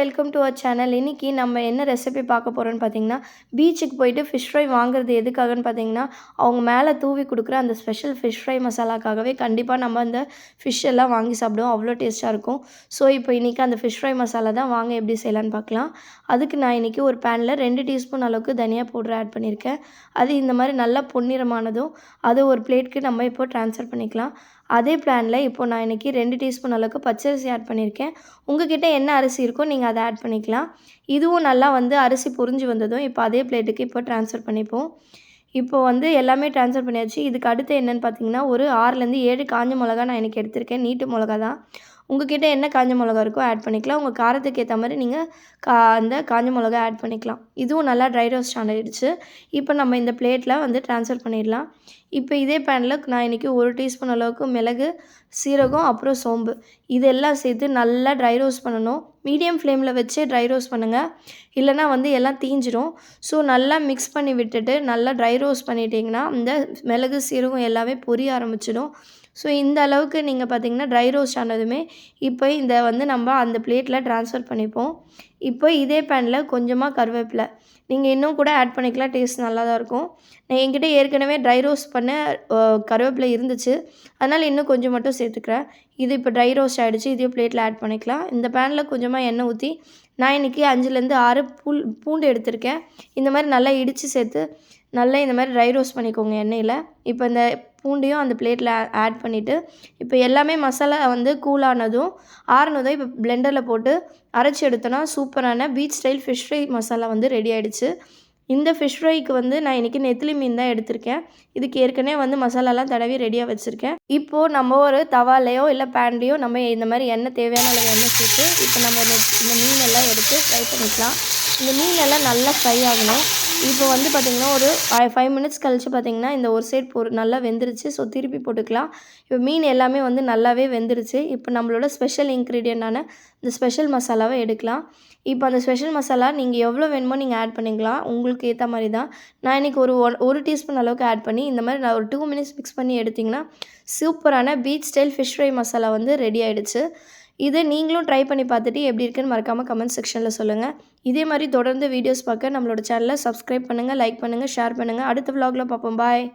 Welcome to our channel. இன்றைக்கி நம்ம என்ன ரெசிபி பார்க்க போகிறோன்னு பார்த்தீங்கன்னா, பீச்சுக்கு போயிட்டு ஃபிஷ் ஃப்ரை வாங்குறது எதுக்காகன்னு பார்த்தீங்கன்னா, அவங்க மேலே தூவி கொடுக்குற அந்த ஸ்பெஷல் ஃபிஷ் ஃப்ரை மசாலாக்காகவே கண்டிப்பாக நம்ம அந்த ஃபிஷ் எல்லாம் வாங்கி சாப்பிடுவோம். அவ்வளோ டேஸ்ட்டாக இருக்கும். ஸோ இப்போ இன்றைக்கி அந்த ஃபிஷ் ஃப்ரை மசாலா தான் வாங்க எப்படி செய்யலான்னு பார்க்கலாம். அதுக்கு நான் இன்றைக்கி ஒரு பேனில் 2 டீஸ்பூன் அளவுக்கு தனியா பவுடர் ஆட் பண்ணியிருக்கேன். அது இந்த மாதிரி நல்லா பொன்னிறமானதும் அதை ஒரு பிளேட்க்கு நம்ம இப்போ ட்ரான்ஸ்ஃபர் பண்ணிக்கலாம். அதே பேனில் இப்போ நான் இன்றைக்கி 2 டீஸ்பூன் அளவுக்கு பச்சரிசி ஆட் பண்ணியிருக்கேன். உங்ககிட்ட என்ன அரிசி இருக்கோ நீங்கள் அதை ஆட் பண்ணிக்கலாம். இதுவும் நல்லா அரிசி பொரிஞ்சு வந்ததும் இப்போ அதே பிளேட்டுக்கு இப்போ ட்ரான்ஸ்ஃபர் பண்ணிப்போம். இப்போ எல்லாமே ட்ரான்ஸ்ஃபர் பண்ணியாச்சு. இதுக்கு அடுத்து என்னென்னு பார்த்தீங்கன்னா, ஒரு 6லேருந்து 7 காஞ்ச மிளகா நான் இன்றைக்கி எடுத்திருக்கேன். நீட்டு மிளகா தான். உங்ககிட்ட என்ன காஞ்ச மிளகா இருக்கோ ஆட் பண்ணிக்கலாம். உங்கள் காரத்துக்கு ஏற்ற மாதிரி நீங்கள் அந்த காஞ்ச மிளகா ஆட் பண்ணிக்கலாம். இதுவும் நல்லா ட்ரை ரோஸ்ட் ஆகிடுச்சு. இப்போ நம்ம இந்த பிளேட்டில் ட்ரான்ஸ்ஃபர் பண்ணிடலாம். இப்போ இதே பேனில் நான் இன்றைக்கி 1 டீஸ்பூன் அளவுக்கு மிளகு, சீரகம், அப்புறம் சோம்பு இதெல்லாம் சேர்த்து நல்லா ட்ரை ரோஸ்ட் பண்ணணும். மீடியம் ஃப்ளேமில் வச்சே ட்ரை ரோஸ்ட் பண்ணுங்கள். இல்லைனா எல்லாம் தீஞ்சிரும். ஸோ நல்லா மிக்ஸ் பண்ணி விட்டுட்டு நல்லா ட்ரை ரோஸ்ட் பண்ணிட்டிங்கன்னா இந்த மிளகு, சீரகம் எல்லாமே பொரிய ஆரம்பிச்சிடும். ஸோ இந்த அளவுக்கு நீங்கள் பார்த்தீங்கன்னா ட்ரை ரோஸ்ட் ஆனதுமே இப்போ இந்த நம்ம அந்த பிளேட்டில் ட்ரான்ஸ்ஃபர் பண்ணிப்போம். இப்போ இதே பேனில் கொஞ்சமாக கருவேப்பிலை நீங்கள் இன்னும் கூட ஆட் பண்ணிக்கலாம். டேஸ்ட் நல்லா தான் இருக்கும். நான் என்கிட்ட ஏற்கனவே ட்ரை ரோஸ்ட் பண்ண கருவேப்பிலை இருந்துச்சு. அதனால் இன்னும் கொஞ்சம் மட்டும் சேர்த்துக்கிறேன். இது இப்போ ட்ரை ரோஸ்ட் ஆகிடுச்சு. இதையும் பிளேட்டில் ஆட் பண்ணிக்கலாம். இந்த பேனில் கொஞ்சமாக எண்ணெய் ஊற்றி நான் இன்றைக்கி 5லேருந்து 6 பூண்டு எடுத்திருக்கேன். இந்த மாதிரி நல்லா இடித்து சேர்த்து நல்லா இந்த மாதிரி ட்ரை ரோஸ்ட் பண்ணிக்கோங்க எண்ணெயில். இப்போ இந்த பூண்டையும் அந்த பிளேட்டில் ஆட் பண்ணிவிட்டு இப்போ எல்லாமே மசாலா கூலானதும் ஆறுனதும் இப்போ பிளெண்டரில் போட்டு அரைச்சி எடுத்தோன்னா சூப்பரான beach style fish fry masala ready ஆகிடுச்சு. இந்த ஃபிஷ் ஃப்ரைக்கு நான் இன்றைக்கி நெத்திலி மீன் தான் எடுத்திருக்கேன். இதுக்கு ஏற்கனவே மசாலாலாம் தடவி ரெடியாக வச்சுருக்கேன். இப்போது நம்ம ஒரு தவாலையோ இல்லை பேன்லேயோ நம்ம இந்த மாதிரி எண்ணெய் தேவையான அளவு எண்ணெய் சேர்த்து இப்போ நம்ம இந்த மீனெல்லாம் எடுத்து ஃப்ரை பண்ணிக்கலாம். இந்த மீனெல்லாம் நல்லா ஃப்ரை ஆகணும். இப்போ பார்த்திங்கன்னா ஒரு 5 மினிட்ஸ் கழித்து பார்த்திங்கன்னா இந்த ஒரு சைட் நல்லா வெந்துருச்சு. ஸோ திருப்பி போட்டுக்கலாம். இப்போ மீன் எல்லாமே நல்லாவே வெந்துருச்சு. இப்போ நம்மளோட ஸ்பெஷல் இன்க்ரீடியண்டான இந்த ஸ்பெஷல் மசாலாவை எடுக்கலாம். இப்போ அந்த ஸ்பெஷல் மசாலா நீங்கள் எவ்வளோ வேணுமோ நீங்கள் ஆட் பண்ணிக்கலாம். உங்களுக்கு ஏற்ற மாதிரி தான். நான் இன்றைக்கி ஒரு டீஸ்பூன் அளவுக்கு ஆட் பண்ணி இந்த மாதிரி நான் ஒரு 2 மினிட்ஸ் மிக்ஸ் பண்ணி எடுத்திங்கன்னா சூப்பரான beach style fish fry masala ready ஆகிடுச்சு. இதை நீங்களும் ட்ரை பண்ணி பார்த்துட்டு எப்படி இருக்குன்னு மறக்காமல் கமெண்ட் செக்ஷனில் சொல்லுங்கள். இதே மாதிரி தொடர்ந்து வீடியோஸ் பார்க்க நம்மளோட சேனலை சப்ஸ்கிரைப் பண்ணுங்கள், லைக் பண்ணுங்கள், ஷேர் பண்ணுங்கள். அடுத்த vlogல பார்ப்போம். பாய்.